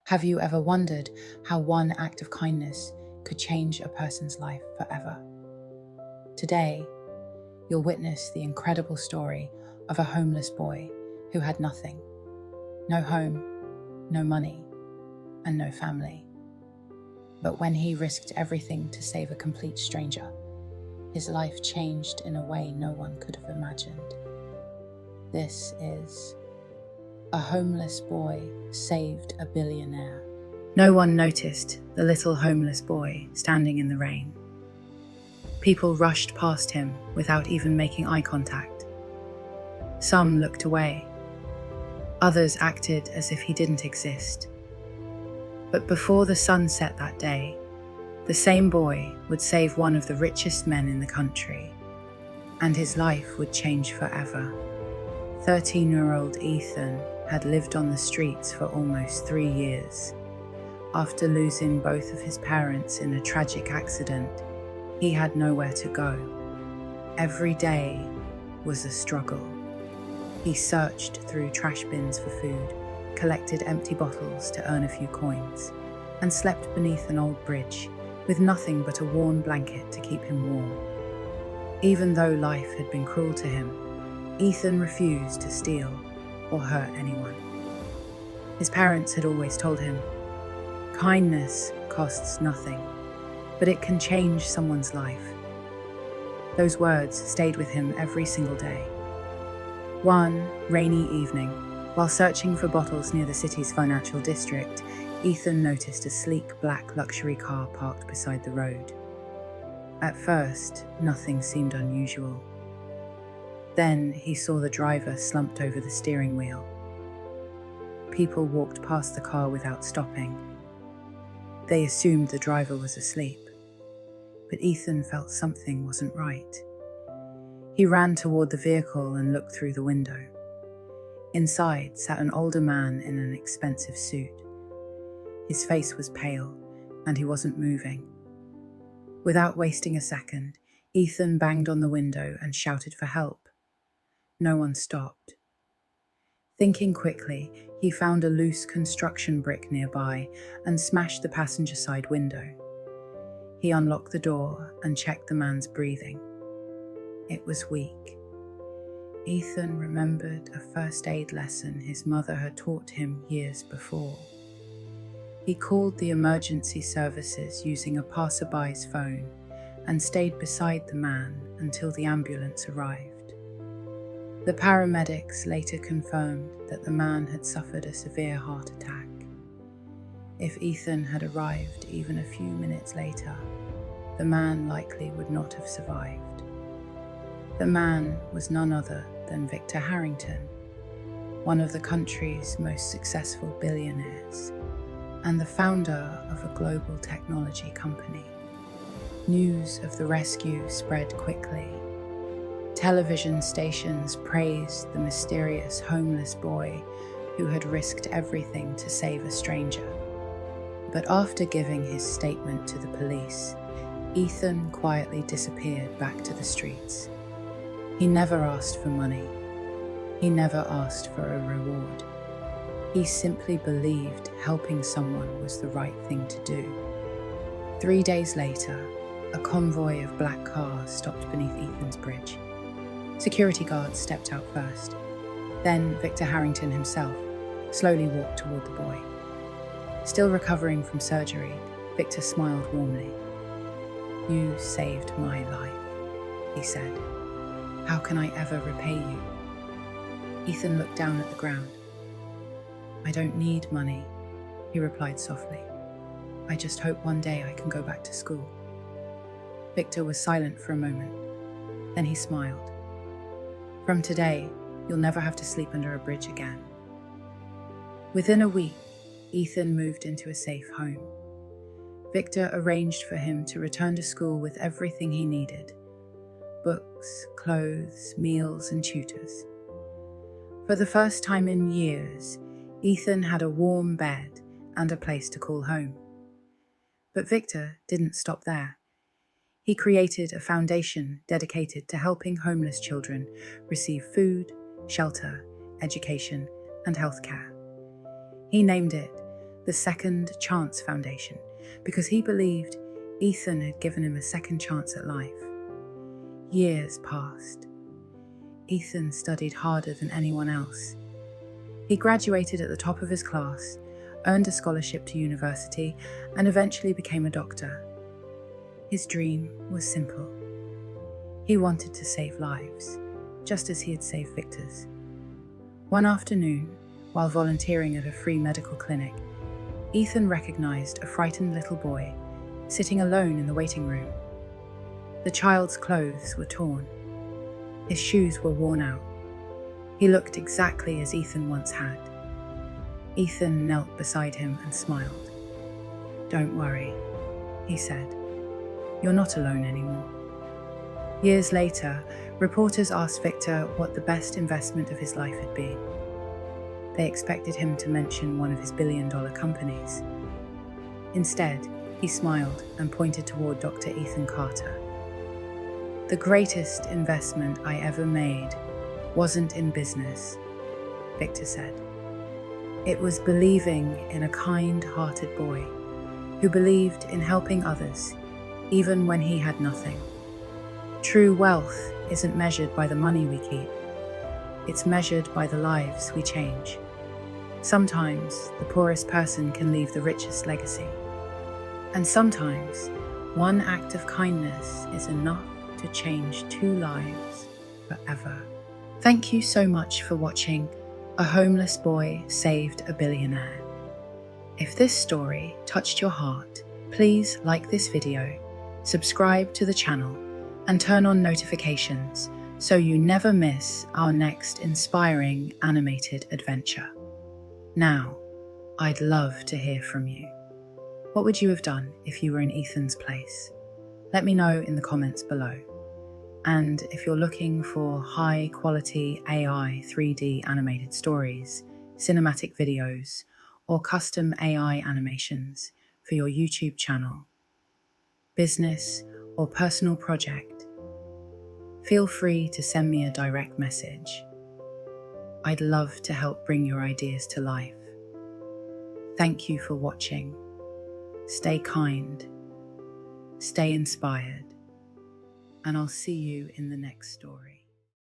Have you ever wondered how one act of kindness could change a person's life forever? Today, you'll witness the incredible story of a homeless boy who had nothing. No home, no money, and no family. But when he risked everything to save a complete stranger, his life changed in a way no one could have imagined. This is A Homeless Boy Saved a Billionaire. No one noticed the little homeless boy standing in the rain. People rushed past him without even making eye contact. Some looked away. Others acted as if he didn't exist. But before the sun set that day, the same boy would save one of the richest men in the country, and his life would change forever. 13-year-old Ethan had lived on the streets for almost 3 years. After losing both of his parents in a tragic accident, he had nowhere to go. Every day was a struggle. He searched through trash bins for food, collected empty bottles to earn a few coins, and slept beneath an old bridge with nothing but a worn blanket to keep him warm. Even though life had been cruel to him, Ethan refused to steal or hurt anyone. His parents had always told him, "Kindness costs nothing, but it can change someone's life." Those words stayed with him every single day. One rainy evening, while searching for bottles near the city's financial district, Ethan noticed a sleek black luxury car parked beside the road. At first, nothing seemed unusual. Then he saw the driver slumped over the steering wheel. People walked past the car without stopping. They assumed the driver was asleep, but Ethan felt something wasn't right. He ran toward the vehicle and looked through the window. Inside sat an older man in an expensive suit. His face was pale, and he wasn't moving. Without wasting a second, Ethan banged on the window and shouted for help. No one stopped. Thinking quickly, he found a loose construction brick nearby and smashed the passenger side window. He unlocked the door and checked the man's breathing. It was weak. Ethan remembered a first aid lesson his mother had taught him years before. He called the emergency services using a passerby's phone and stayed beside the man until the ambulance arrived. The paramedics later confirmed that the man had suffered a severe heart attack. If Ethan had arrived even a few minutes later, the man likely would not have survived. The man was none other than Victor Harrington, one of the country's most successful billionaires, and the founder of a global technology company. News of the rescue spread quickly. Television stations praised the mysterious homeless boy who had risked everything to save a stranger. But after giving his statement to the police, Ethan quietly disappeared back to the streets. He never asked for money. He never asked for a reward. He simply believed helping someone was the right thing to do. 3 days later, a convoy of black cars stopped beneath Ethan's bridge. Security guards stepped out first. Then Victor Harrington himself slowly walked toward the boy. Still recovering from surgery, Victor smiled warmly. "You saved my life," he said. "How can I ever repay you?" Ethan looked down at the ground. "I don't need money," he replied softly. "I just hope one day I can go back to school." Victor was silent for a moment. Then he smiled. "From today, you'll never have to sleep under a bridge again." Within a week, Ethan moved into a safe home. Victor arranged for him to return to school with everything he needed: books, clothes, meals, and tutors. For the first time in years, Ethan had a warm bed and a place to call home. But Victor didn't stop there. He created a foundation dedicated to helping homeless children receive food, shelter, education, and healthcare. He named it the Second Chance Foundation, because he believed Ethan had given him a second chance at life. Years passed. Ethan studied harder than anyone else. He graduated at the top of his class, earned a scholarship to university, and eventually became a doctor. His dream was simple. He wanted to save lives, just as he had saved Victor's. One afternoon, while volunteering at a free medical clinic, Ethan recognized a frightened little boy sitting alone in the waiting room. The child's clothes were torn. His shoes were worn out. He looked exactly as Ethan once had. Ethan knelt beside him and smiled. "Don't worry," he said. "You're not alone anymore." Years later, reporters asked Victor what the best investment of his life had been. They expected him to mention one of his billion-dollar companies. Instead, he smiled and pointed toward Dr. Ethan Carter. "The greatest investment I ever made wasn't in business," Victor said. "It was believing in a kind-hearted boy who believed in helping others, even when he had nothing. True wealth isn't measured by the money we keep. It's measured by the lives we change. Sometimes the poorest person can leave the richest legacy. And sometimes one act of kindness is enough to change 2 lives forever." Thank you so much for watching A Homeless Boy Saved a Billionaire. If this story touched your heart, please like this video, subscribe to the channel, and turn on notifications so you never miss our next inspiring animated adventure. Now, I'd love to hear from you. What would you have done if you were in Ethan's place? Let me know in the comments below. And if you're looking for high-quality AI 3D animated stories, cinematic videos, or custom AI animations for your YouTube channel, business, or personal project, feel free to send me a direct message. I'd love to help bring your ideas to life. Thank you for watching. Stay kind, stay inspired, and I'll see you in the next story.